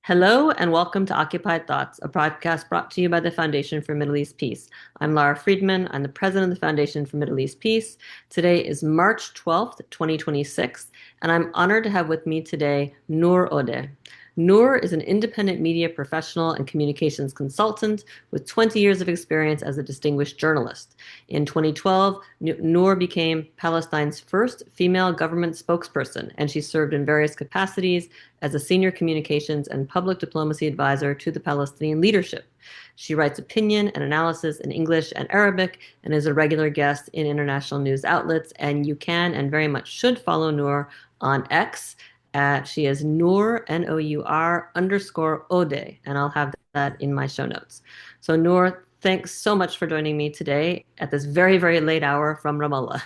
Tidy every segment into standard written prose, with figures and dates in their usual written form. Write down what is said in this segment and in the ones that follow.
Hello and welcome to Occupied Thoughts, a podcast brought to you by the Foundation for Middle East Peace. I'm Lara Friedman. I'm the president of the Foundation for Middle East Peace. Today is March 12th, 2026, and I'm honored to have with me today Nour Odeh. Nour is an independent media professional and communications consultant with 20 years of experience as a distinguished journalist. In 2012, Nour became Palestine's first female government spokesperson, and she served in various capacities as a senior communications and public diplomacy advisor to the Palestinian leadership. She writes opinion and analysis in English and Arabic and is a regular guest in international news outlets. And you can and very much should follow Nour on X. She is Nour, Nour underscore Odeh, and I'll have that in my show notes. So, Nour, thanks so much for joining me today at this very, very late hour from Ramallah.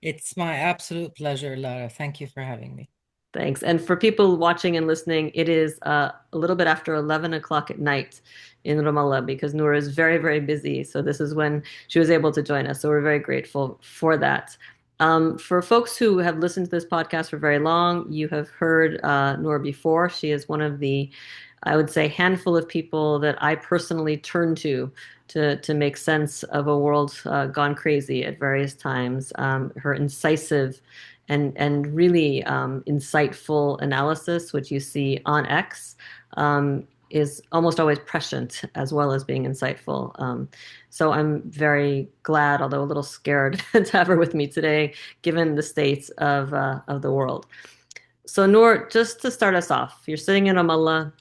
It's my absolute pleasure, Lara. Thank you for having me. Thanks. And for people watching and listening, it is a little bit after 11 o'clock at night in Ramallah because Nour is very, very busy. So this is when she was able to join us. So we're very grateful for that. For folks who have listened to this podcast for very long, you have heard Nour before. She is one of the, I would say, handful of people that I personally turn to make sense of a world gone crazy at various times. Her incisive and really insightful analysis, which you see on X, is almost always prescient as well as being insightful. So I'm very glad, although a little scared, to have her with me today, given the state of the world. So Nour, just to start us off, you're sitting in Ramallah.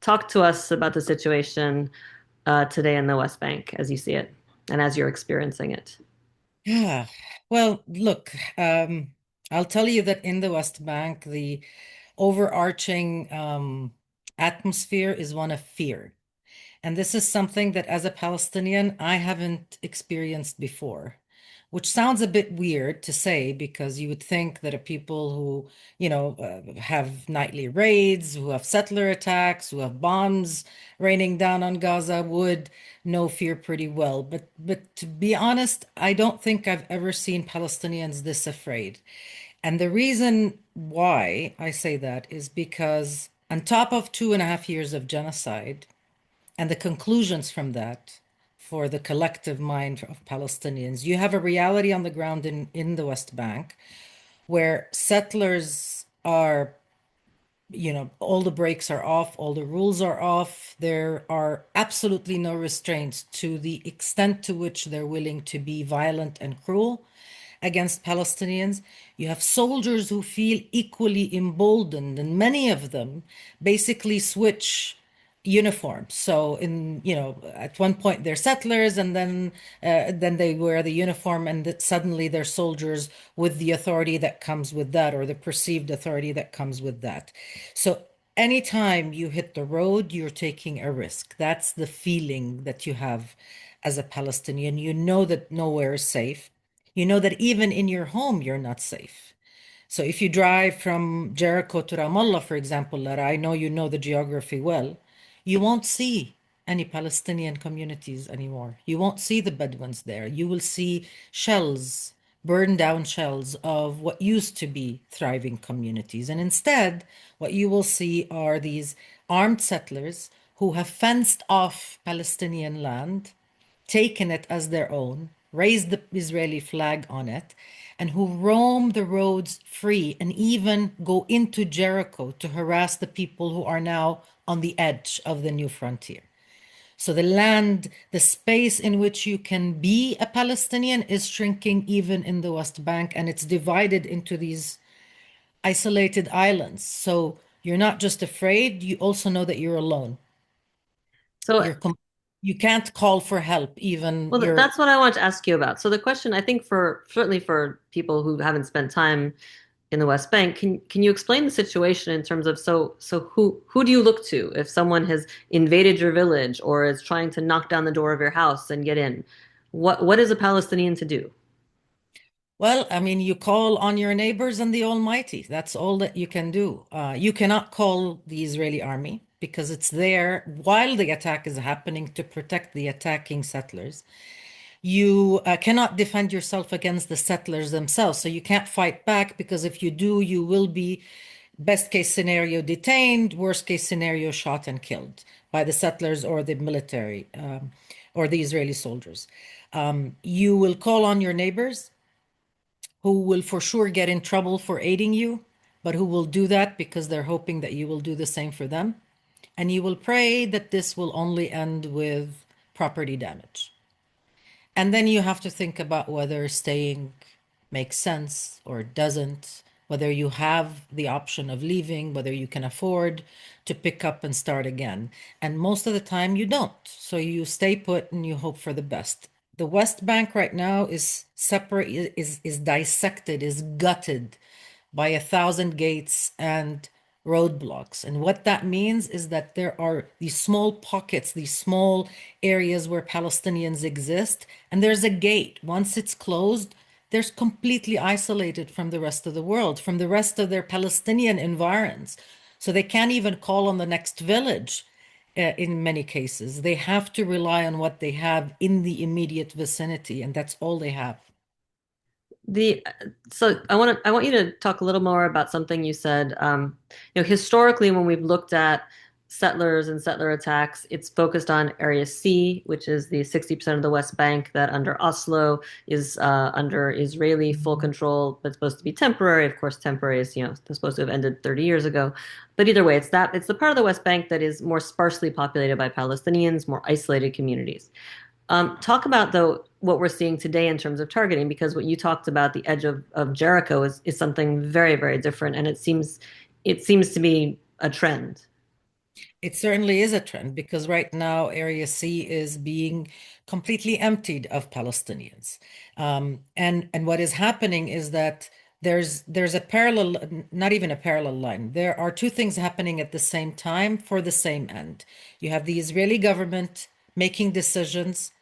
Talk to us about the situation today in the West Bank as you see it and as you're experiencing it. Yeah. Well, look, I'll tell you that in the West Bank, the overarching atmosphere is one of fear. And this is something that as a Palestinian, I haven't experienced before, which sounds a bit weird to say because you would think that a people who, have nightly raids, who have settler attacks, who have bombs raining down on Gaza would know fear pretty well. But to be honest, I don't think I've ever seen Palestinians this afraid. And the reason why I say that is because on top of 2.5 years of genocide, and the conclusions from that for the collective mind of Palestinians. You have a reality on the ground in the West Bank where settlers are, all the brakes are off, all the rules are off. There are absolutely no restraints to the extent to which they're willing to be violent and cruel against Palestinians. You have soldiers who feel equally emboldened, and many of them basically switch uniforms. So at one point they're settlers, and then they wear the uniform, and suddenly they're soldiers with the authority that comes with that, or the perceived authority that comes with that. So anytime you hit the road, you're taking a risk. That's the feeling that you have as a Palestinian. You know that nowhere is safe. You know that even in your home, you're not safe. So if you drive from Jericho to Ramallah, for example, Lara, I know you know the geography well, you won't see any Palestinian communities anymore. You won't see the Bedouins there. You will see shells, burned down shells of what used to be thriving communities. And instead, what you will see are these armed settlers who have fenced off Palestinian land, taken it as their own, raised the Israeli flag on it, and who roam the roads free and even go into Jericho to harass the people who are now on the edge of the new frontier. So the land, the space in which you can be a Palestinian is shrinking even in the West Bank, and it's divided into these isolated islands. So you're not just afraid, you also know that you're alone. So You're com you can't call for help, even Well, you're. that's what I want to ask you about. So the question, I think, for certainly for people who haven't spent time in the West Bank, can you explain the situation in terms of who do you look to if someone has invaded your village or is trying to knock down the door of your house and get in? What is a Palestinian to do? Well, I mean, you call on your neighbors and the Almighty. That's all that you can do. You cannot call the Israeli army because it's there while the attack is happening to protect the attacking settlers. You cannot defend yourself against the settlers themselves. So you can't fight back because if you do, you will be Best case scenario, detained. Worst case scenario, shot and killed by the settlers or the military or the Israeli soldiers. You will call on your neighbors who will for sure get in trouble for aiding you, but who will do that because they're hoping that you will do the same for them. And you will pray that this will only end with property damage. And then you have to think about whether staying makes sense or doesn't, whether you have the option of leaving, whether you can afford to pick up and start again. And most of the time you don't. So you stay put and you hope for the best. The West Bank right now is separate, is dissected, is gutted by 1,000 gates and roadblocks. And what that means is that there are these small pockets, these small areas where Palestinians exist, and there's a gate. Once it's closed, they're completely isolated from the rest of the world, from the rest of their Palestinian environs. So they can't even call on the next village. In many cases, they have to rely on what they have in the immediate vicinity, and that's all they have. The so I want you to talk a little more about something you said. Historically, when we've looked at settlers and settler attacks, it's focused on Area C, which is the 60% of the West Bank that under Oslo is under Israeli full control, but supposed to be temporary. Of course, temporary is, supposed to have ended 30 years ago. But either way, it's the part of the West Bank that is more sparsely populated by Palestinians, more isolated communities. Talk about though what we're seeing today in terms of targeting, because what you talked about, the edge of Jericho, is something very, very different, and it seems to be a trend. It certainly is a trend because right now Area C is being completely emptied of Palestinians. And what is happening is that there's a parallel, not even a parallel line. There are two things happening at the same time for the same end. You have the Israeli government making decisions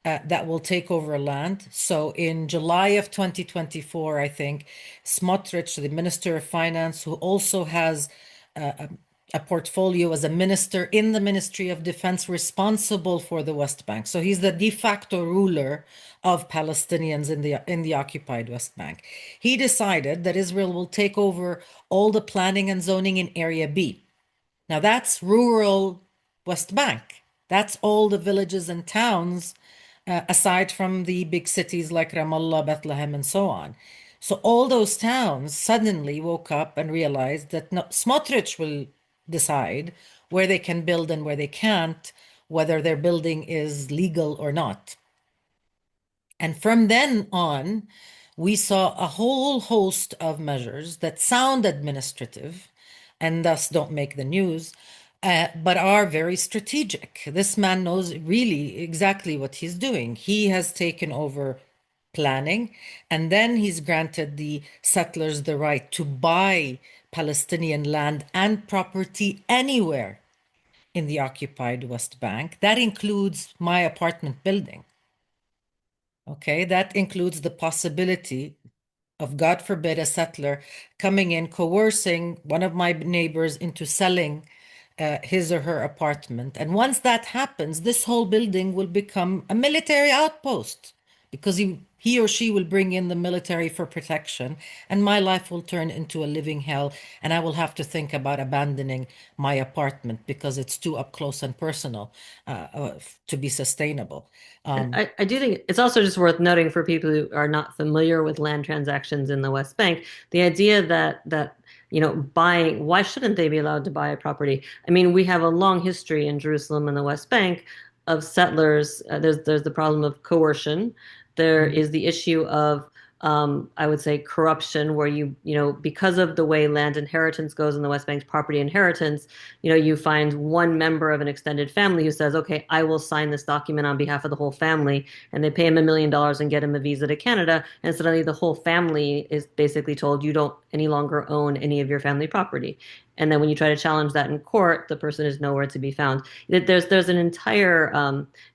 that will take over land. So in July of 2024, I think Smotrich, the Minister of Finance, who also has uh, a portfolio as a minister in the Ministry of Defense responsible for the West Bank. So he's the de facto ruler of Palestinians in the occupied West Bank. He decided that Israel will take over all the planning and zoning in Area B. Now that's rural West Bank. That's all the villages and towns, aside from the big cities like Ramallah, Bethlehem, and so on. So all those towns suddenly woke up and realized that no, Smotrich will decide where they can build and where they can't, whether their building is legal or not. And from then on, we saw a whole host of measures that sound administrative and thus don't make the news, but are very strategic. This man knows really exactly what he's doing. He has taken over planning, and then he's granted the settlers the right to buy Palestinian land and property anywhere in the occupied West Bank. That includes my apartment building. Okay, that includes the possibility of, God forbid, a settler coming in, coercing one of my neighbors into selling his or her apartment. And once that happens, this whole building will become a military outpost because he or she will bring in the military for protection, and my life will turn into a living hell. And I will have to think about abandoning my apartment because it's too up close and personal to be sustainable. And Um, I do think it's also just worth noting for people who are not familiar with land transactions in the West Bank, the idea that buying, why shouldn't they be allowed to buy a property? I mean, we have a long history in Jerusalem and the West Bank of settlers. There's the problem of coercion. There is the issue of I would say corruption, where because of the way land inheritance goes in the West Bank's property inheritance, you find one member of an extended family who says, okay, I will sign this document on behalf of the whole family. And they pay him $1 million and get him a visa to Canada. And suddenly the whole family is basically told you don't any longer own any of your family property. And then when you try to challenge that in court, the person is nowhere to be found. There's an entire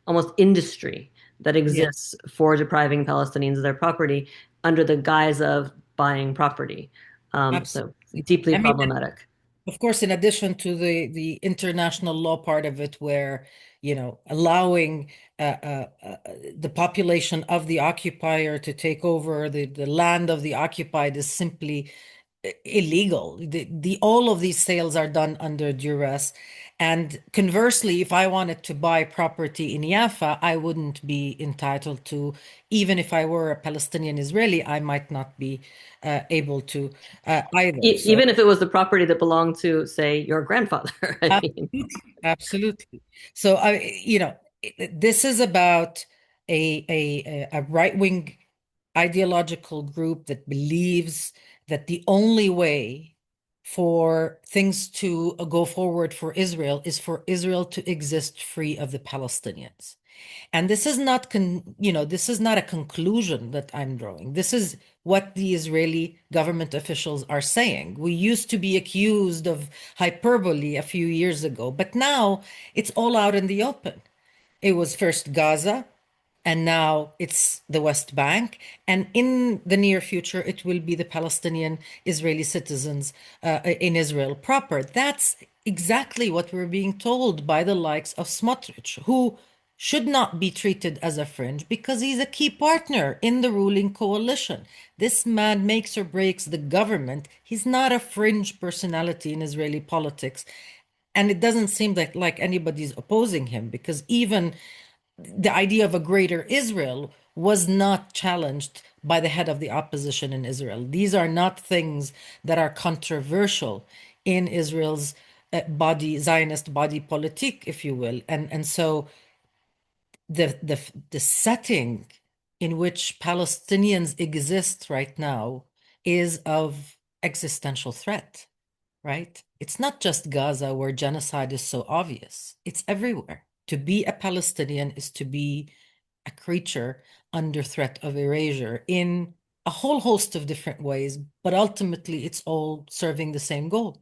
almost industry that yeah, exists for depriving Palestinians of their property under the guise of buying property. So absolutely. deeply I mean, problematic. of course, in addition to the international law part of it, where allowing the population of the occupier to take over the land of the occupied is simply illegal. The all of these sales are done under duress. And conversely, if I wanted to buy property in Jaffa, I wouldn't be entitled to, even if I were a Palestinian Israeli, I might not be able to either. So Even if it was the property that belonged to, say, your grandfather. I mean, absolutely, absolutely. So this is about a right-wing ideological group that believes that the only way for things to go forward for Israel is for Israel to exist free of the Palestinians. And this is not this is not a conclusion that I'm drawing. This is what the Israeli government officials are saying. We used to be accused of hyperbole a few years ago, but now it's all out in the open. It was first Gaza, and now it's the West Bank. And in the near future, it will be the Palestinian Israeli citizens in Israel proper. That's exactly what we're being told by the likes of Smotrich, who should not be treated as a fringe because he's a key partner in the ruling coalition. This man makes or breaks the government. He's not a fringe personality in Israeli politics. And it doesn't seem like anybody's opposing him, because even the idea of a greater Israel was not challenged by the head of the opposition in Israel. These are not things that are controversial in Israel's Zionist body politique, if you will. And so the setting in which Palestinians exist right now is of existential threat, right? It's not just Gaza where genocide is so obvious. It's everywhere. To be a Palestinian is to be a creature under threat of erasure in a whole host of different ways, but ultimately it's all serving the same goal.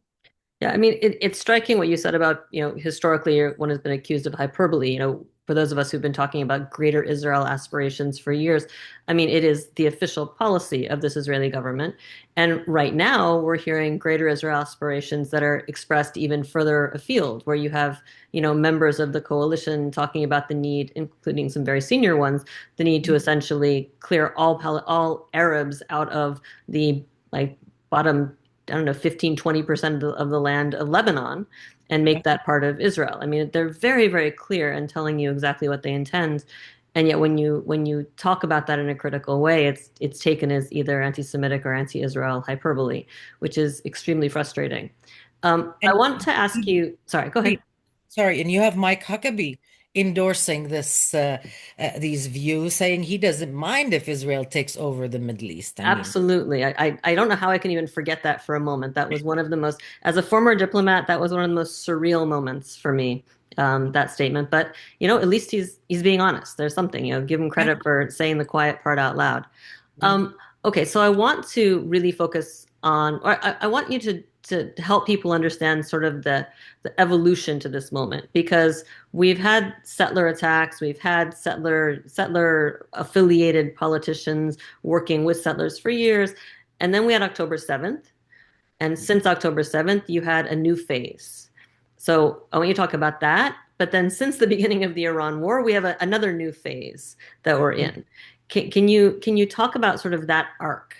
yeah, I mean, it's striking what you said about, historically one has been accused of hyperbole. For those of us who've been talking about greater Israel aspirations for years, I mean, it is the official policy of this Israeli government. And right now, we're hearing greater Israel aspirations that are expressed even further afield, where you have, members of the coalition talking about the need, including some very senior ones, the need to essentially clear all Arabs out of the like bottom, I don't know, 15-20% of the land of Lebanon and make that part of Israel. I mean, they're very, very clear and telling you exactly what they intend. And yet when you talk about that in a critical way, it's taken as either anti-Semitic or anti-Israel hyperbole, which is extremely frustrating. I And want to ask you, sorry, go ahead. sorry, and you have Mike Huckabee endorsing these views, saying he doesn't mind if Israel takes over the Middle East. I mean, Absolutely. I don't know how I can even forget that for a moment. That was one of the most, as a former diplomat, that was one of the most surreal moments for me, that statement. But, at least he's being honest. There's something, give him yeah, credit for saying the quiet part out loud. yeah. Um, okay, so I want to really focus on, or I want you to help people understand sort of the evolution to this moment, because we've had settler attacks, we've had settler affiliated politicians working with settlers for years, and then we had October 7th, and since October 7th, you had a new phase. So I want you to talk about that. But then since the beginning of the Iran war, we have another new phase that we're in. Can you talk about sort of that arc?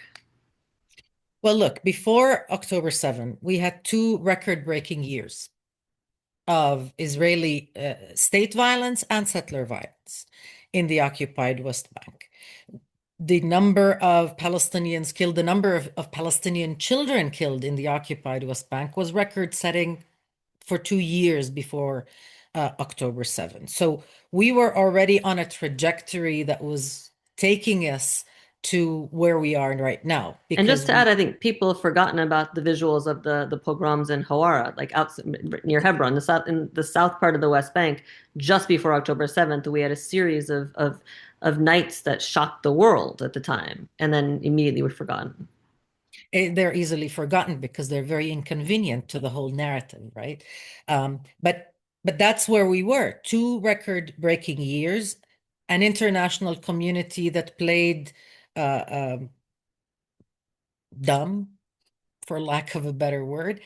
Well, look, before October 7, we had two record-breaking years of Israeli state violence and settler violence in the occupied West Bank. The number of Palestinians killed, the number of Palestinian children killed in the occupied West Bank was record-setting for 2 years before October 7. So we were already on a trajectory that was taking us to where we are right now, And just because to add, I think people have forgotten about the visuals of the pogroms in Hawara, like out near Hebron, in the south part of the West Bank. Just before October 7th, we had a series of nights that shocked the world at the time, and then immediately were forgotten. they're easily forgotten because they're very inconvenient to the whole narrative, right? But that's where we were. Two record-breaking years, an international community that played dumb, for lack of a better word,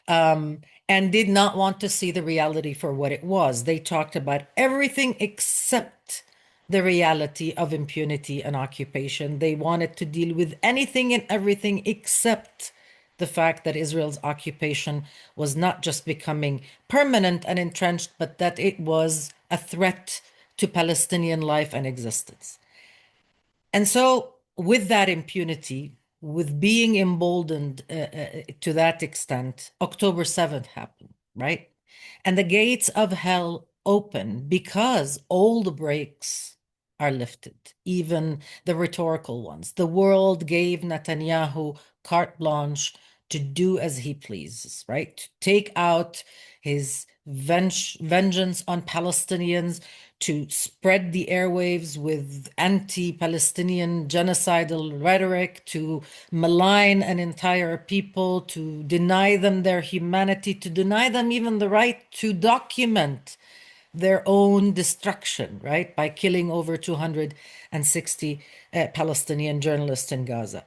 and did not want to see the reality for what it was. They talked about everything except the reality of impunity and occupation. They wanted to deal with anything and everything except the fact that Israel's occupation was not just becoming permanent and entrenched, but that it was a threat to Palestinian life and existence. And so, with that impunity, with being emboldened to that extent, October 7th happened, right? And the gates of hell open because all the brakes are lifted, even the rhetorical ones. The world gave Netanyahu carte blanche to do as he pleases, right? To take out his vengeance on Palestinians, to spread the airwaves with anti-Palestinian genocidal rhetoric, to malign an entire people, to deny them their humanity, to deny them even the right to document their own destruction, right? By killing over 260 Palestinian journalists in Gaza.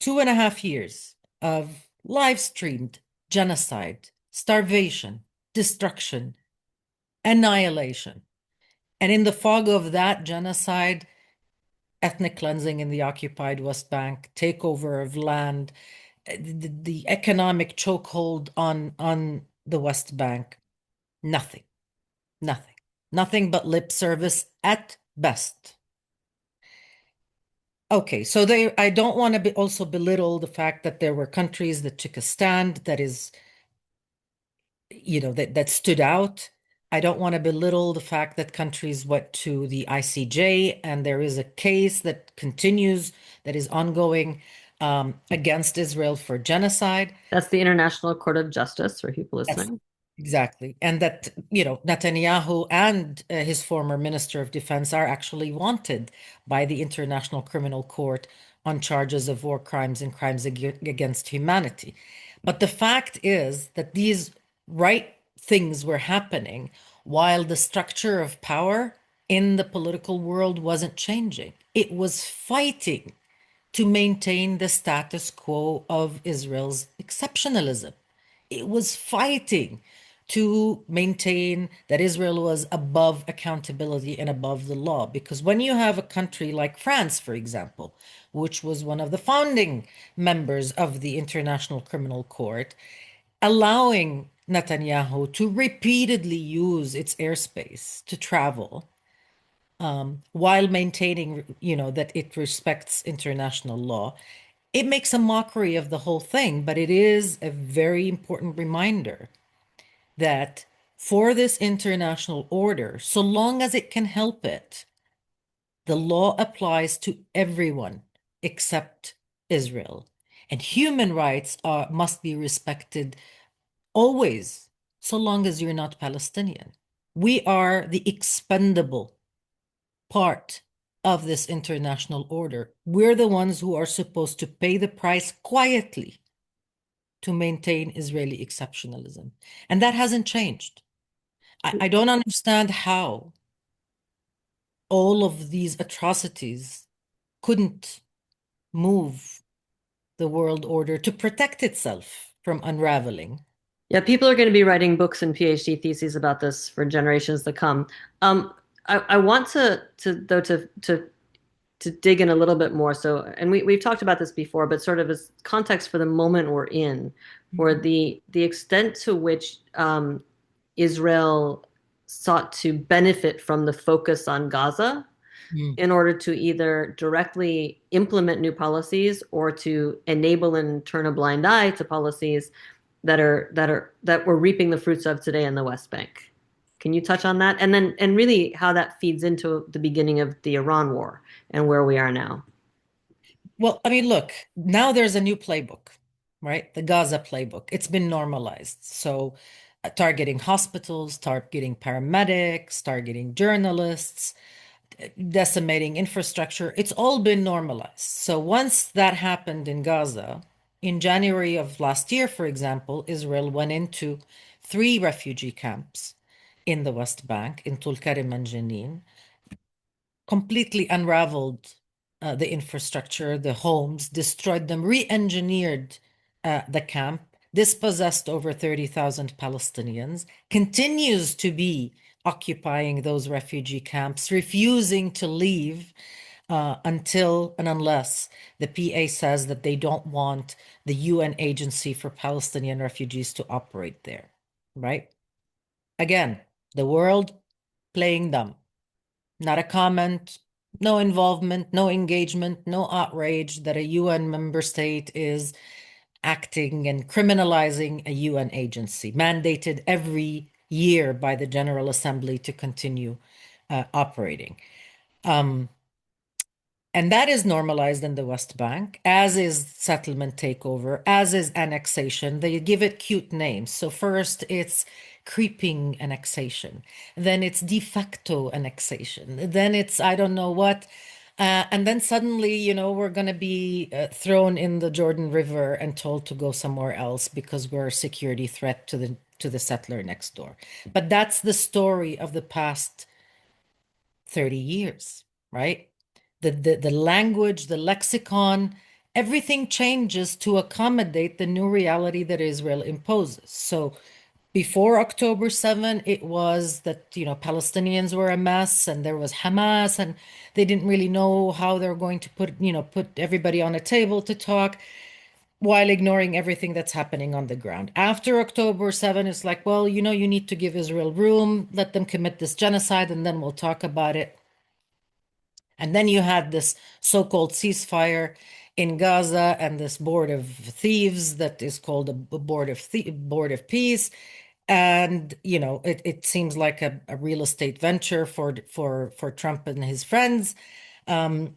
2.5 years of live streamed genocide, starvation, destruction, annihilation. And in the fog of that genocide, ethnic cleansing in the occupied West Bank, takeover of land, the economic chokehold on the West Bank, nothing, nothing, nothing but lip service at best. Okay, so I don't want to also belittle the fact that there were countries that took a stand that is, that stood out. I don't want to belittle the fact that countries went to the ICJ and there is a case that continues, that is ongoing, against Israel for genocide. That's the International Court of Justice for people Yes, listening. exactly. And that, Netanyahu and his former Minister of Defense are actually wanted by the International Criminal Court on charges of war crimes and crimes against humanity. But the fact is that these right things were happening while the structure of power in the political world wasn't changing. It was fighting to maintain the status quo of Israel's exceptionalism. It was fighting to maintain that Israel was above accountability and above the law. Because when you have a country like France, for example, which was one of the founding members of the International Criminal Court, allowing Netanyahu to repeatedly use its airspace to travel, while maintaining, that it respects international law, it makes a mockery of the whole thing. But it is a very important reminder that for this international order, so long as it can help it, the law applies to everyone except Israel. And human rights must be respected always, so long as you're not Palestinian. We are the expendable part of this international order. We're the ones who are supposed to pay the price quietly to maintain Israeli exceptionalism. And that hasn't changed. I don't understand how all of these atrocities couldn't move the world order to protect itself from unraveling. Yeah, people are going to be writing books and PhD theses about this for generations to come. I want to dig in a little bit more. So, and we've talked about this before, but sort of as context for the moment we're in, for the extent to which Israel sought to benefit from the focus on Gaza Mm. in order to either directly implement new policies or to enable and turn a blind eye to policies that we're reaping the fruits of today in the West Bank. Can you touch on that? And really how that feeds into the beginning of the Iran war and where we are now. Well, I mean, look, now there's a new playbook, right? The Gaza playbook. It's been normalized. So, targeting hospitals, targeting paramedics, targeting journalists, decimating infrastructure. It's all been normalized. So once that happened in Gaza, in January of last year, for example, Israel went into 3 refugee camps in the West Bank, in Tulkarim and Jenin, completely unraveled the infrastructure, the homes, destroyed them, re-engineered the camp, dispossessed over 30,000 Palestinians, continues to be occupying those refugee camps, refusing to leave, until and unless the PA says that they don't want the UN Agency for Palestinian Refugees to operate there, right? Again, the world playing dumb. Not a comment, no involvement, no engagement, no outrage that a UN member state is acting and criminalizing a UN agency, mandated every year by the General Assembly to continue operating. Um, and that is normalized in the West Bank, as is settlement takeover, as is annexation. They give it cute names. So first it's creeping annexation, then it's de facto annexation, then it's I don't know what. And then suddenly, we're going to be thrown in the Jordan River and told to go somewhere else because we're a security threat to the settler next door. But that's the story of the past 30 years, right? The language, the lexicon, everything changes to accommodate the new reality that Israel imposes. So before October 7, it was that, Palestinians were a mess and there was Hamas and they didn't really know how they're going to put everybody on a table to talk while ignoring everything that's happening on the ground. After October 7, it's like, well, you need to give Israel room, let them commit this genocide, and then we'll talk about it. And then you had this so-called ceasefire in Gaza and this board of thieves that is called a board of peace. And it seems like a real estate venture for Trump and his friends. And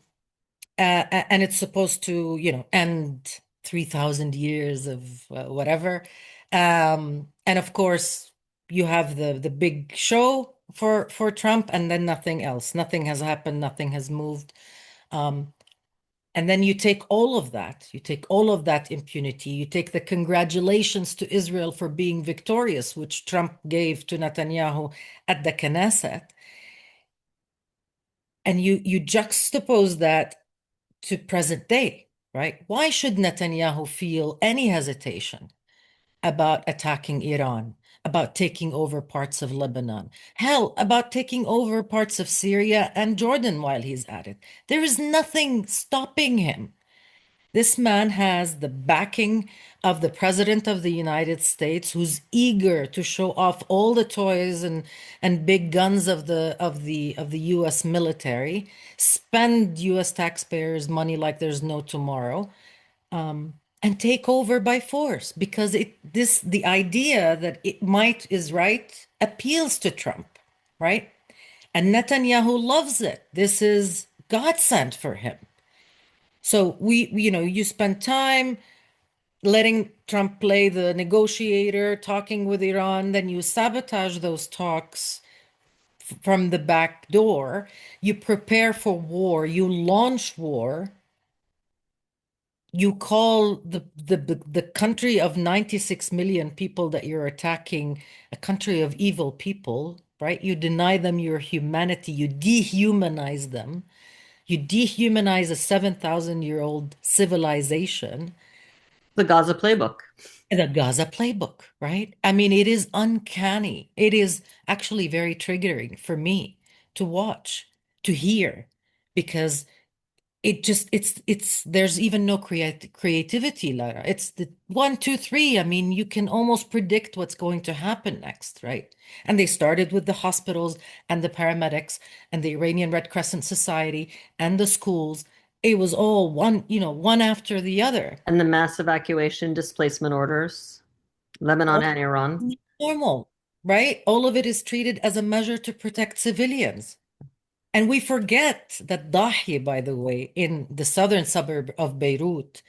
it's supposed to end 3,000 years of whatever. And of course, you have the big show for Trump, and then nothing else. Nothing has happened. Nothing has moved. Um, and then you take all of that impunity, you take the congratulations to Israel for being victorious, which Trump gave to Netanyahu at the Knesset, and you juxtapose that to present day, right? Why should Netanyahu feel any hesitation about attacking Iran, about taking over parts of Lebanon, hell, about taking over parts of Syria and Jordan while he's at it? There is nothing stopping him. This man has the backing of the President of the United States, who's eager to show off all the toys and big guns of the U.S. military, spend U.S. taxpayers' money like there's no tomorrow, and take over by force because the idea that it might is right appeals to Trump, right? And Netanyahu loves it. This is godsend for him. So you spend time letting Trump play the negotiator, talking with Iran, then you sabotage those talks from the back door. You prepare for war, you launch war. You call the country of 96 million people that you're attacking a country of evil people, right? You deny them your humanity, you dehumanize them. You dehumanize a 7,000-year-old civilization. The Gaza playbook. The Gaza playbook, right? I mean, it is uncanny. It is actually very triggering for me to watch, to hear, because there's even no creativity, Lara. It's the one, two, three. I mean, you can almost predict what's going to happen next, right? And they started with the hospitals and the paramedics and the Iranian Red Crescent Society and the schools. It was all one after the other. And the mass evacuation displacement orders, Lebanon All and Iran. normal, right? All of it is treated as a measure to protect civilians. And we forget that Dahi, by the way, in the southern suburb of Beirut,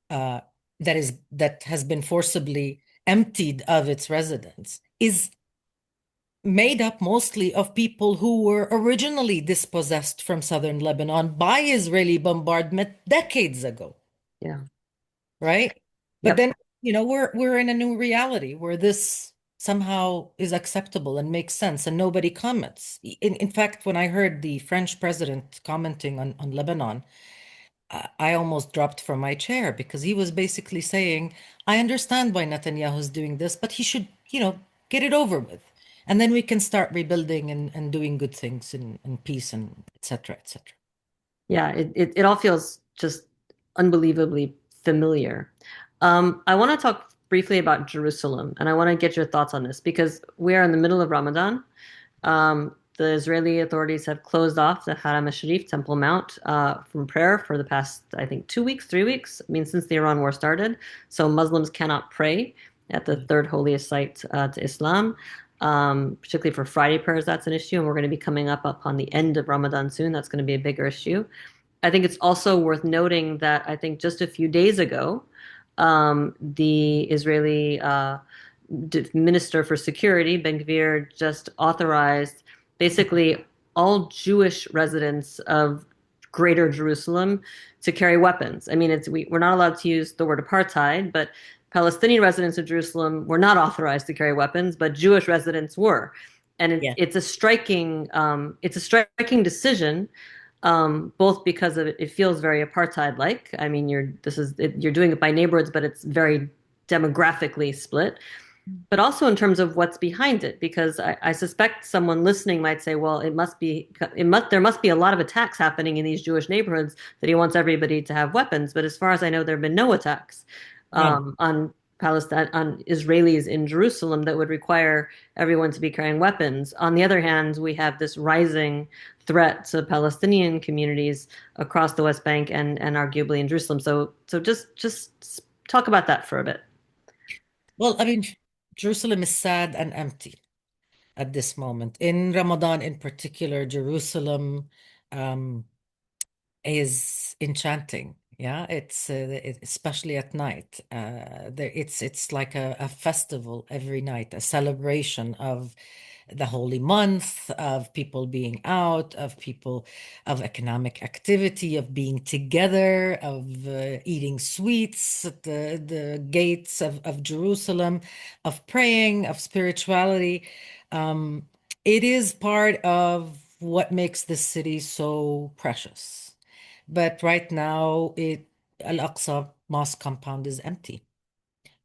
uh, that has been forcibly emptied of its residents, is made up mostly of people who were originally dispossessed from southern Lebanon by Israeli bombardment decades ago, Yeah. right? But Yep. then, we're in a new reality where this somehow is acceptable and makes sense and nobody comments. In fact, when I heard the French president commenting on Lebanon, I almost dropped from my chair because he was basically saying, I understand why Netanyahu is doing this, but he should, get it over with. And then we can start rebuilding and doing good things in peace and et cetera, et cetera. Yeah, it all feels just unbelievably familiar. I want to talk briefly about Jerusalem, and I want to get your thoughts on this because we are in the middle of Ramadan. The Israeli authorities have closed off the Haram al-Sharif, Temple Mount, from prayer for the past, I think, 2 weeks, 3 weeks. I mean, since the Iran war started. So Muslims cannot pray at the third holiest site to Islam. Particularly for Friday prayers, that's an issue. And we're going to be coming up upon the end of Ramadan soon. That's going to be a bigger issue. I think it's also worth noting that I think just a few days ago, the Israeli Minister for Security, Ben-Gvir, just authorized basically all Jewish residents of Greater Jerusalem to carry weapons. I mean, we're not allowed to use the word apartheid, but Palestinian residents of Jerusalem were not authorized to carry weapons, but Jewish residents were. And Yeah. it's a striking decision, both because of it feels very apartheid-like. I mean, you're doing it by neighborhoods, but it's very demographically split, but also in terms of what's behind it, because I suspect someone listening might say, well, there must be a lot of attacks happening in these Jewish neighborhoods that he wants everybody to have weapons. But as far as I know, there have been no attacks None. on Palestine, on Israelis in Jerusalem that would require everyone to be carrying weapons. On the other hand, we have this rising threat to Palestinian communities across the West Bank and arguably in Jerusalem. So just talk about that for a bit. Well, I mean, Jerusalem is sad and empty at this moment. In Ramadan, in particular, Jerusalem um, is enchanting. Yeah, especially at night. It's like a festival every night, a celebration of the holy month, of people being out, of economic activity, of being together, of eating sweets at the gates of Jerusalem, of praying, of spirituality. Um, it is part of what makes this city so precious. But right now, Al-Aqsa Mosque compound is empty.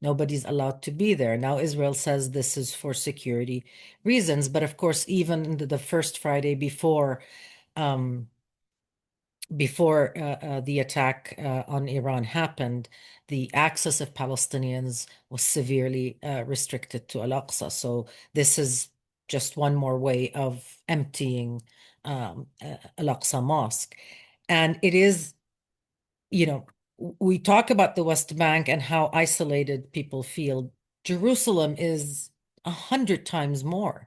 Nobody's allowed to be there. Now, Israel says this is for security reasons, but of course, even the first Friday um, before the attack on Iran happened, the access of Palestinians was severely restricted to Al-Aqsa. So this is just one more way of emptying Al-Aqsa Mosque. And it is, you know, we talk about the West Bank and how isolated people feel. Jerusalem is 100 times more,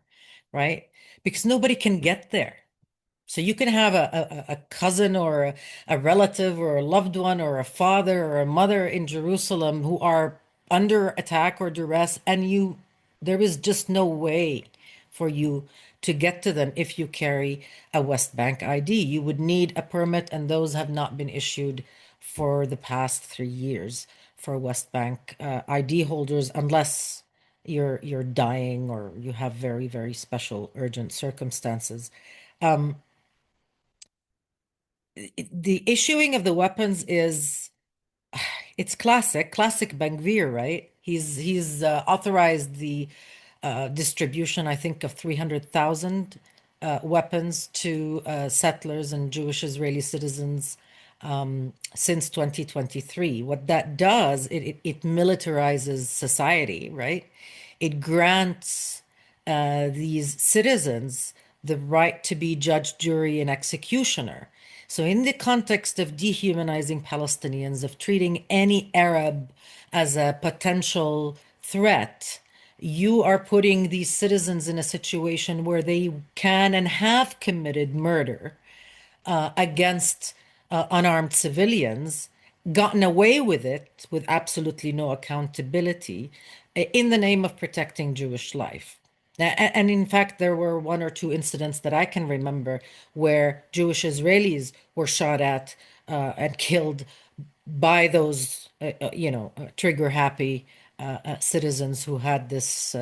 right? Because nobody can get there. So you can have a cousin or a relative or a loved one or a father or a mother in Jerusalem who are under attack or duress, and there is just no way for you to get to them if you carry a West Bank ID. You would need a permit, and those have not been issued for the past 3 years for West Bank ID holders, unless you're dying or you have very, very special urgent circumstances. Um, the issuing of the weapons is it's classic Ben-Gvir, right? He's authorized the distribution, I think, of 300,000 weapons to settlers and Jewish Israeli citizens since 2023. What that does, it militarizes society, right? It grants these citizens the right to be judge, jury, and executioner. So, in the context of dehumanizing Palestinians, of treating any Arab as a potential threat, you are putting these citizens in a situation where they can and have committed murder against unarmed civilians, gotten away with it with absolutely no accountability in the name of protecting Jewish life. And in fact, there were one or two incidents that I can remember where Jewish Israelis were shot at and killed by those, trigger happy citizens who had this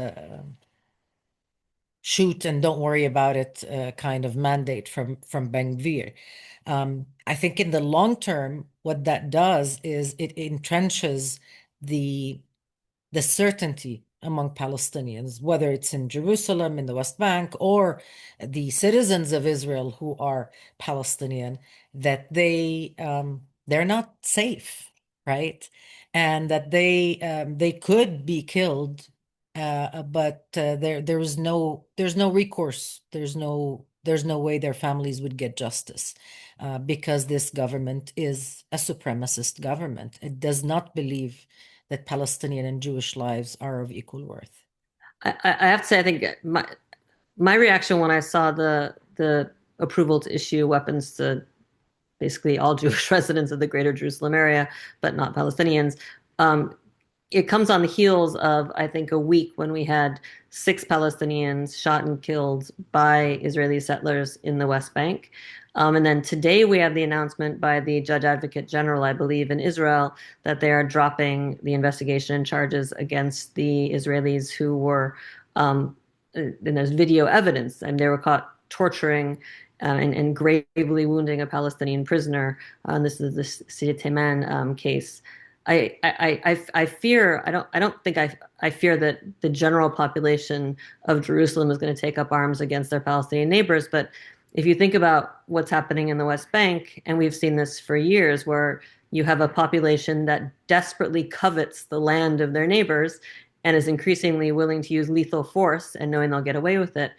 shoot and don't worry about it kind of mandate from Ben-Gvir. I think in the long term, what that does is it entrenches the the certainty among Palestinians, whether it's in Jerusalem, in the West Bank, or the citizens of Israel who are Palestinian, that they're not safe, right? And that they could be killed, but there's no recourse. There's no way their families would get justice, because this government is a supremacist government. It does not believe that Palestinian and Jewish lives are of equal worth. I have to say, I think my reaction when I saw the approval to issue weapons to basically all Jewish residents of the Greater Jerusalem area, but not Palestinians, um, it comes on the heels of, I think, a week when we had 6 Palestinians shot and killed by Israeli settlers in the West Bank. And then today we have the announcement by the Judge Advocate General, I believe, in Israel, that they are dropping the investigation and charges against the Israelis who were, and there's video evidence, and they were caught torturing and gravely wounding a Palestinian prisoner. This is the Sidi Teman case. I fear I don't think I fear that the general population of Jerusalem is going to take up arms against their Palestinian neighbors. But if you think about what's happening in the West Bank, and we've seen this for years, where you have a population that desperately covets the land of their neighbors and is increasingly willing to use lethal force and knowing they'll get away with it.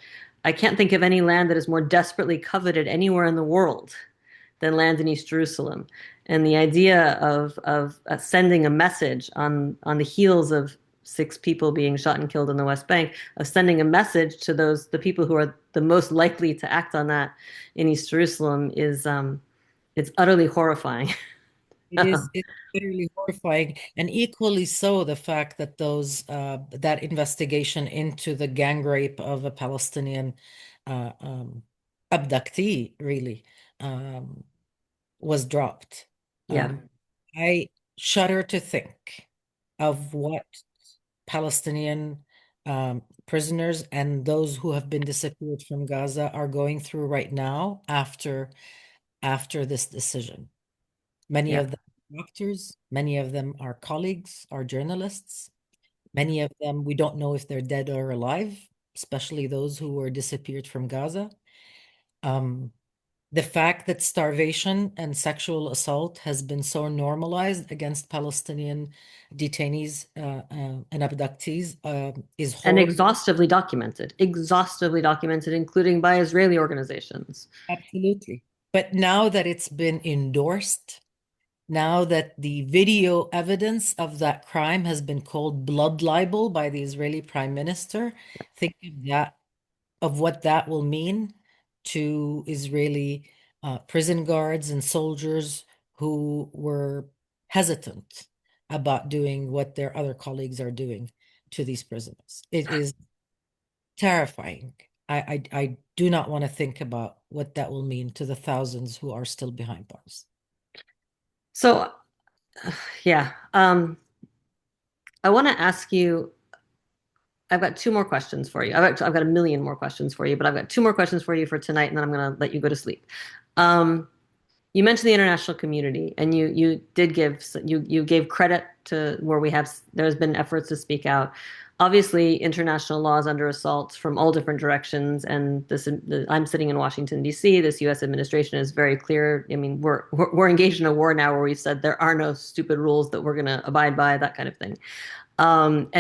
I can't think of any land that is more desperately coveted anywhere in the world than land in East Jerusalem. And the idea of sending a message on the heels of 6 people being shot and killed in the West Bank, of sending a message to the people who are the most likely to act on that in East Jerusalem is it's utterly horrifying. It's literally horrifying, and equally so the fact that that investigation into the gang rape of a Palestinian uh, um, abductee really um, was dropped. Yeah. I shudder to think of what Palestinian prisoners and those who have been disappeared from Gaza are going through right now after this decision. Many Yeah. of them are doctors, many of them are colleagues, are journalists. Many of them, we don't know if they're dead or alive, especially those who were disappeared from Gaza. Um, the fact that starvation and sexual assault has been so normalized against Palestinian detainees and abductees is And horrible. exhaustively documented, including by Israeli organizations. Absolutely. But now that it's been endorsed, now that the video evidence of that crime has been called blood libel by the Israeli Prime Minister, think of that, of what that will mean to Israeli prison guards and soldiers who were hesitant about doing what their other colleagues are doing to these prisoners. It is terrifying. I do not want to think about what that will mean to the thousands who are still behind bars. So, yeah, I want to ask you. I've got 2 more questions for you. I've got a million more questions for you, but I've got 2 more questions for you for tonight, and then I'm going to let you go to sleep. Um, you mentioned the international community, and you did you gave credit to where there's been efforts to speak out. Obviously, international law is under assault from all different directions, and I'm sitting in Washington D.C. This U.S. administration is very clear. I mean, we're engaged in a war now where we've said there are no stupid rules that we're going to abide by, that kind of thing. And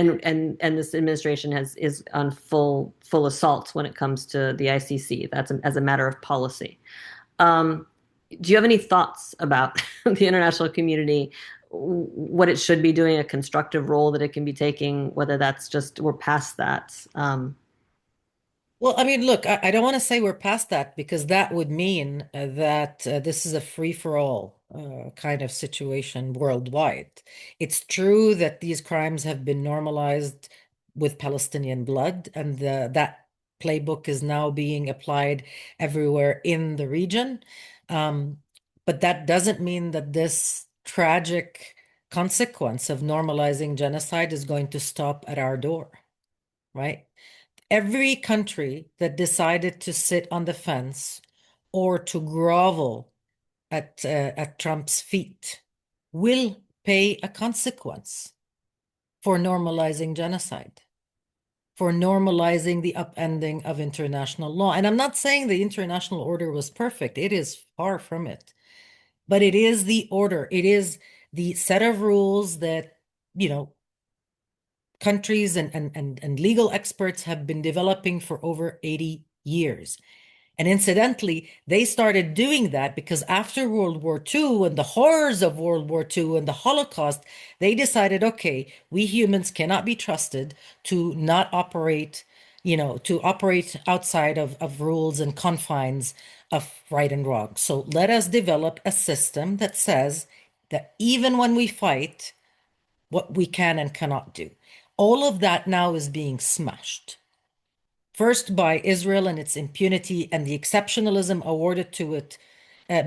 this administration is on full assault when it comes to the ICC. That's as a matter of policy. Um, do you have any thoughts about the international community, what it should be doing, a constructive role that it can be taking, whether that's just we're past that? Well, I mean, look, I don't want to say we're past that because that would mean that this is a free-for-all kind of situation worldwide. It's true that these crimes have been normalized with Palestinian blood, and that playbook is now being applied everywhere in the region. Um, but that doesn't mean that this tragic consequence of normalizing genocide is going to stop at our door, right? Every country that decided to sit on the fence or to grovel at Trump's feet will pay a consequence for normalizing genocide. for normalizing the upending of international law. And I'm not saying the international order was perfect. It is far from it. But it is the order. It is the set of rules that, you know, countries and legal experts have been developing for over 80 years. And incidentally, they started doing that because after World War II and the horrors of World War II and the Holocaust, they decided, okay, we humans cannot be trusted to not operate, to operate outside of rules and confines of right and wrong. So let us develop a system that says that even when we fight, what we can and cannot do. All of that now is being smashed. First by Israel and its impunity and the exceptionalism awarded to it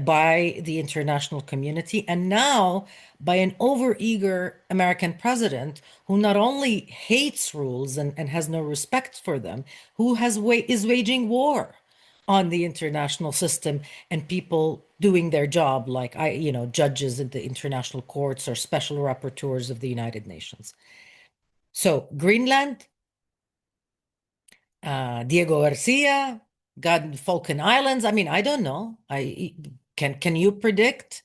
by the international community, and now by an overeager American president who not only hates rules and has no respect for them, who is waging war on the international system and people doing their job, like judges at the international courts or special rapporteurs of the United Nations. So Greenland, Diego Garcia, God, Falkland Islands. I mean, I don't know. I can you predict?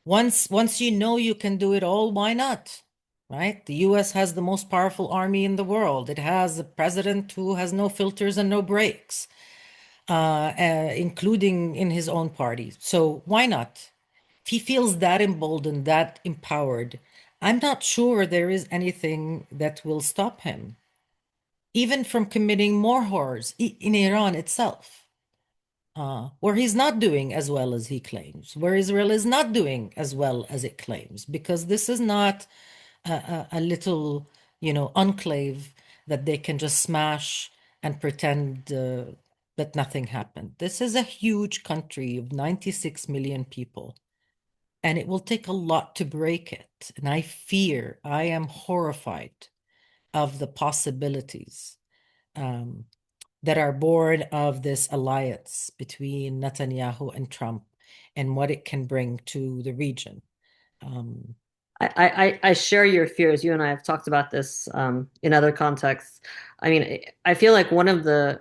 Once you know you can do it all, why not? Right? The US has the most powerful army in the world. It has a president who has no filters and no brakes, including in his own party. So why not? If he feels that emboldened, that empowered, I'm not sure there is anything that will stop him even from committing more horrors in Iran itself, where he's not doing as well as he claims, where Israel is not doing as well as it claims, because this is not a little, enclave that they can just smash and pretend that nothing happened. This is a huge country of 96 million people, and it will take a lot to break it. And I am horrified of the possibilities um, that are born of this alliance between Netanyahu and Trump and what it can bring to the region. Um, I share your fears. You and I have talked about this in other contexts. I mean, I feel like one of the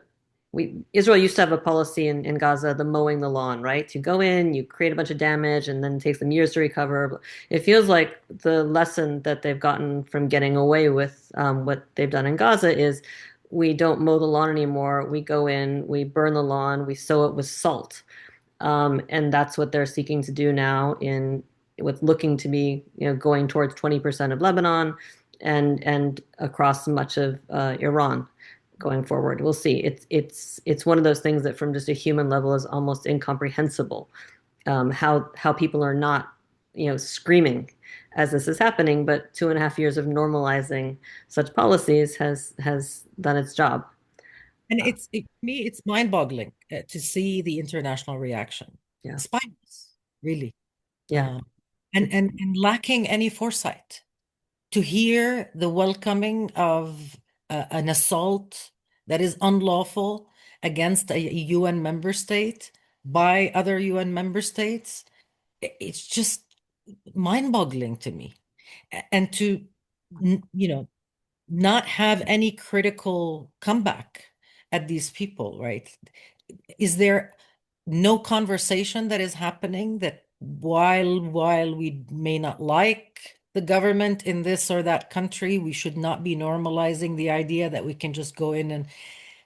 Israel used to have a policy in Gaza, the mowing the lawn, right? You go in, you create a bunch of damage, and then it takes them years to recover. It feels like the lesson that they've gotten from getting away with what they've done in Gaza is we don't mow the lawn anymore. We go in, we burn the lawn, we sow it with salt. And that's what they're seeking to do now in with looking to be, going towards 20% of Lebanon and across much of Iran going forward. We'll see. It's one of those things that from just a human level is almost incomprehensible. How people are not, screaming as this is happening, but 2.5 years of normalizing such policies has done its job. and to me, it's mind-boggling to see the international reaction. Yeah, Spineless, really, yeah, uh, and lacking any foresight. To hear the welcoming of an assault that is unlawful against a UN member state by other UN member states, it's just mind-boggling to me. And to, not have any critical comeback at these people, right? Is there no conversation that is happening that while we may not like the government in this or that country, we should not be normalizing the idea that we can just go in and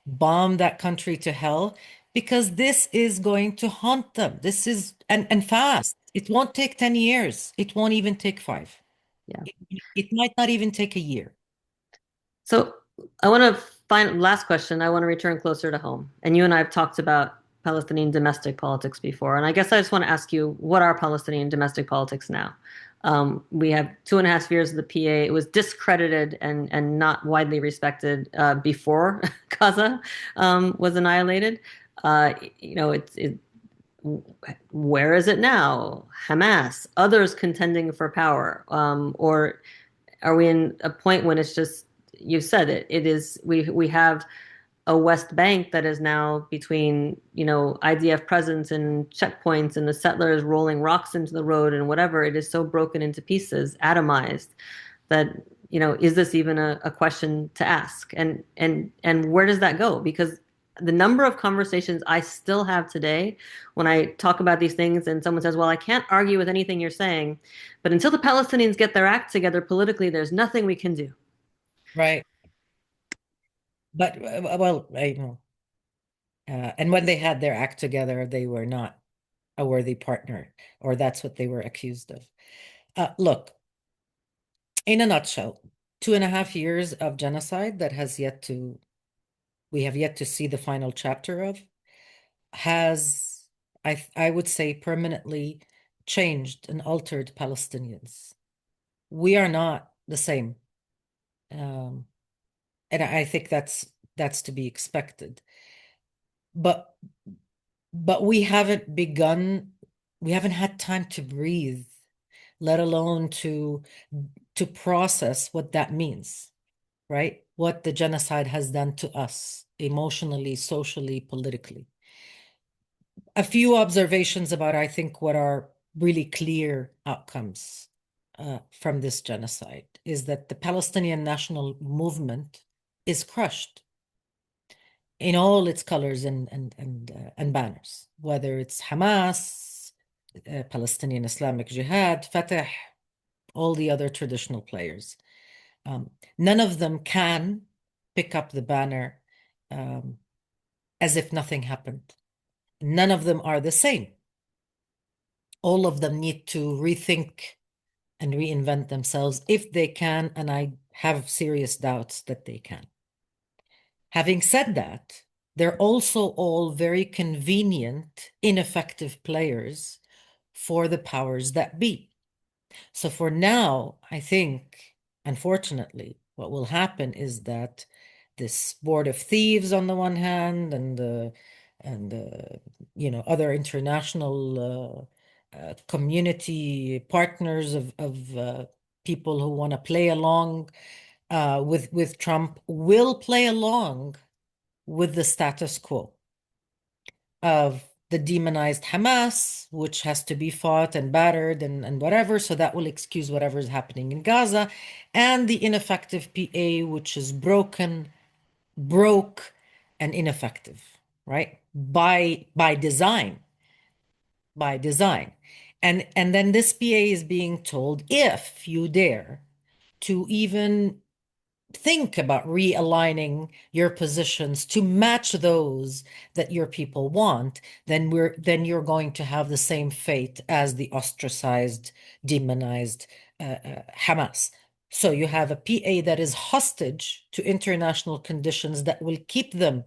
bomb that country to hell because this is going to haunt them. This is and fast. It won't take 10 years. It won't even take 5. yeah. It might not even take a year. So I want to find last question. I want to return closer to home. And you and I have talked about Palestinian domestic politics before. And I guess I just want to ask you, what are Palestinian domestic politics now? We have 2.5 years of the PA. It was discredited and not widely respected before Gaza was annihilated. Where is it now? Hamas, others contending for power, or are we in a point when it's just you've said it is we have a West Bank that is now between IDF presence and checkpoints and the settlers rolling rocks into the road and whatever. It is so broken into pieces, atomized, that is this even a question to ask? And where does that go? Because the number of conversations I still have today when I talk about these things and someone says, well, I can't argue with anything you're saying, but until the Palestinians get their act together politically, there's nothing we can do. Right. But well, I know. And when they had their act together, they were not a worthy partner, or that's what they were accused of. Look, in a nutshell, 2.5 years of genocide that we have yet to see the final chapter of, has, I would say, permanently changed and altered Palestinians. We are not the same. Um, and I think that's to be expected. But we haven't begun, we haven't had time to breathe, let alone to process what that means, right? What the genocide has done to us emotionally, socially, politically. A few observations about, I think, what are really clear outcomes from this genocide is that the Palestinian national movement is crushed in all its colors and banners, whether it's Hamas, Palestinian Islamic Jihad, Fatah, all the other traditional players. None of them can pick up the banner as if nothing happened. None of them are the same. All of them need to rethink and reinvent themselves if they can, and I have serious doubts that they can. Having said that, they're also all very convenient, ineffective players for the powers that be. So for now, I think, unfortunately, what will happen is that this board of thieves on the one hand and other international community partners of people who want to play along with Trump will play along with the status quo of the demonized Hamas, which has to be fought and battered and whatever. So that will excuse whatever is happening in Gaza, and the ineffective PA, which is broken, broke, and ineffective, right? By design, by design. And then this PA is being told, if you dare to even think about realigning your positions to match those that your people want, then you're going to have the same fate as the ostracized, demonized Hamas. So you have a PA that is hostage to international conditions that will keep them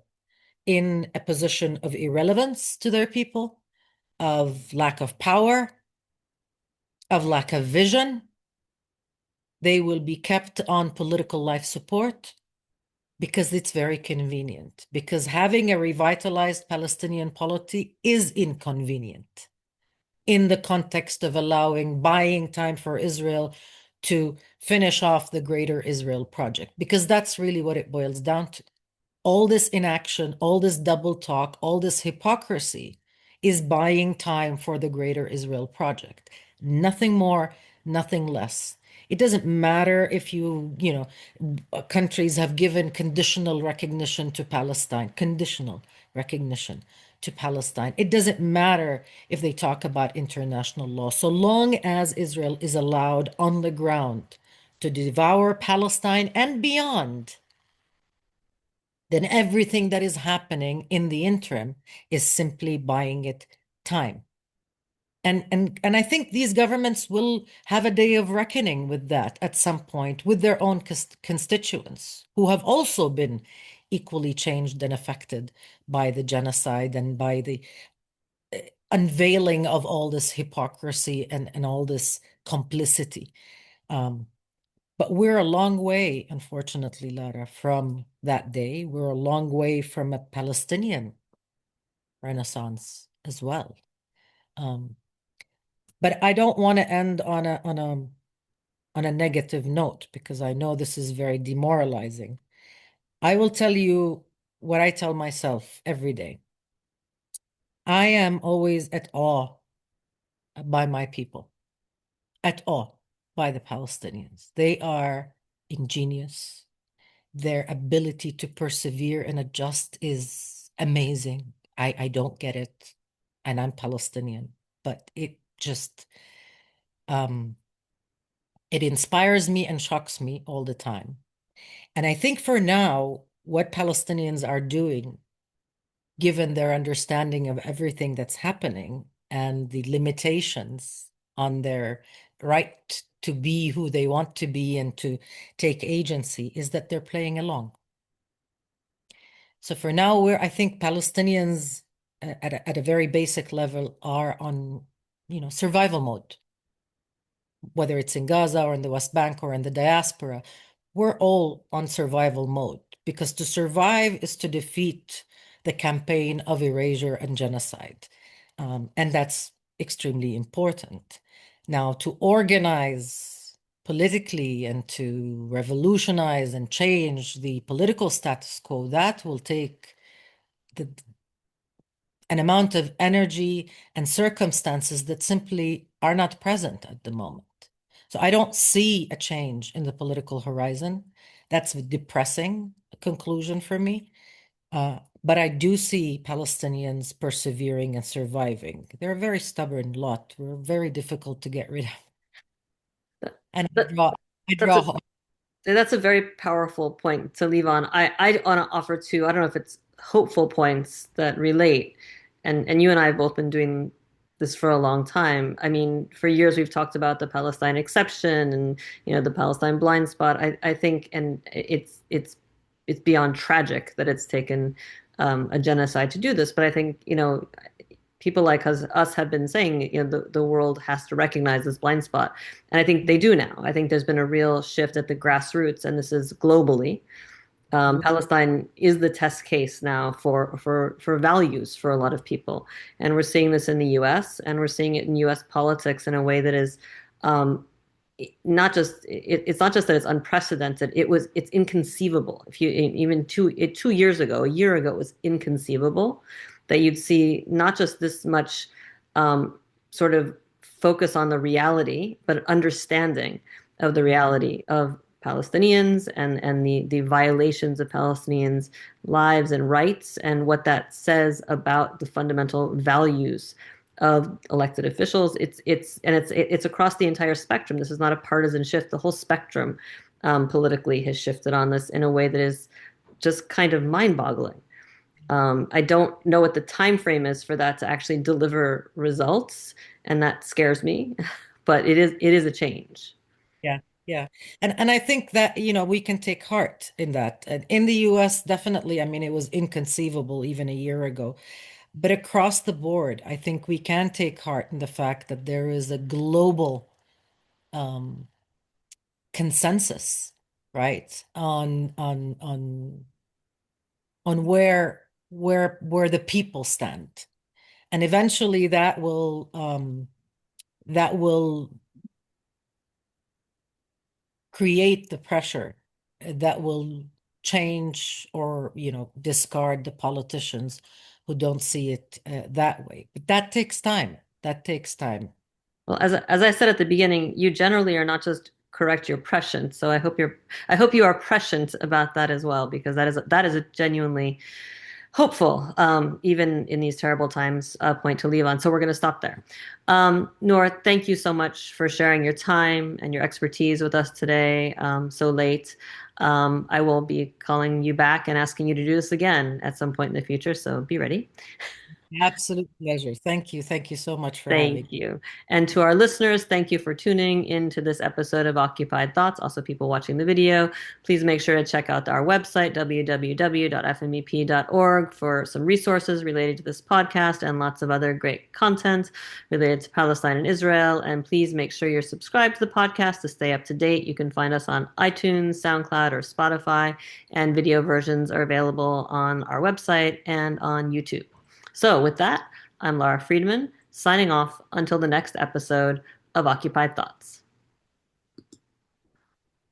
in a position of irrelevance to their people, of lack of power, of lack of vision. They will be kept on political life support because it's very convenient, because having a revitalized Palestinian polity is inconvenient in the context of buying time for Israel to finish off the greater Israel project, because that's really what it boils down to. All this inaction, all this double talk, all this hypocrisy is buying time for the greater Israel project. Nothing more, nothing less. It doesn't matter if countries have given conditional recognition to Palestine, conditional recognition to Palestine. It doesn't matter if they talk about international law. So long as Israel is allowed on the ground to devour Palestine and beyond, then everything that is happening in the interim is simply buying it time. And I think these governments will have a day of reckoning with that at some point with their own constituents who have also been equally changed and affected by the genocide and by the unveiling of all this hypocrisy and all this complicity. But we're a long way, unfortunately, Lara, from that day. We're a long way from a Palestinian Renaissance as well. Um, but I don't want to end on a negative note because I know this is very demoralizing. I will tell you what I tell myself every day. I am always at awe by my people, at awe by the Palestinians. They are ingenious. Their ability to persevere and adjust is amazing. I don't get it, and I'm Palestinian, but um, it inspires me and shocks me all the time. And I think for now, what Palestinians are doing, given their understanding of everything that's happening and the limitations on their right to be who they want to be and to take agency, is that they're playing along. So for now, I think Palestinians at a very basic level are on, survival mode, whether it's in Gaza or in the West Bank or in the diaspora. We're all on survival mode because to survive is to defeat the campaign of erasure and genocide. And that's extremely important. Now, to organize politically and to revolutionize and change the political status quo, that will take an amount of energy and circumstances that simply are not present at the moment. So I don't see a change in the political horizon. That's a depressing conclusion for me. But I do see Palestinians persevering and surviving. They're a very stubborn lot. We're very difficult to get rid of. That, And that, I that's a draw hope. that's a very powerful point to leave on. I want to offer two, I don't know if it's hopeful points that relate. And you and I have both been doing this for a long time. I mean, for years we've talked about the Palestine exception and the Palestine blind spot. I think, and it's beyond tragic that it's taken a genocide to do this. But I think people like us have been saying, the world has to recognize this blind spot. And I think they do now. I think there's been a real shift at the grassroots, and this is globally. Palestine is the test case now for values for a lot of people, and we're seeing this in the U.S. and we're seeing it in U.S. politics in a way that is um, it's not just that it's unprecedented. It's inconceivable. If you even 2 years ago, a year ago, it was inconceivable that you'd see not just this much sort of focus on the reality, but understanding of the reality of Palestinians and the violations of Palestinians' lives and rights and what that says about the fundamental values of elected officials. It's across the entire spectrum. This is not a partisan shift. The whole spectrum politically has shifted on this in a way that is just kind of mind-boggling. I don't know what the time frame is for that to actually deliver results, and that scares me. But it is a change. Yeah, yeah. And I think that, we can take heart in that. And in the US, definitely, I mean, it was inconceivable even a year ago. But across the board, I think we can take heart in the fact that there is a global um, consensus, right, on where the people stand. And eventually that will create the pressure that will change or discard the politicians who don't see it that way. But that takes time. That takes time. Well, as I said at the beginning, you generally are not just correct, you're prescient. So I hope you are prescient about that as well, because that is a genuinely hopeful, even in these terrible times, point to leave on. So we're going to stop there. Nour, thank you so much for sharing your time and your expertise with us today, so late. I will be calling you back and asking you to do this again at some point in the future. So be ready. Absolute pleasure. Thank you. Thank you so much for having Thank me. you. And to our listeners, thank you for tuning into this episode of Occupied Thoughts. Also, people watching the video, please make sure to check out our website, www.fmep.org, for some resources related to this podcast and lots of other great content related to Palestine and Israel. And please make sure you're subscribed to the podcast to stay up to date. You can find us on iTunes, SoundCloud, or Spotify, and video versions are available on our website and on YouTube. So, with that, I'm Lara Friedman, signing off until the next episode of Occupied Thoughts.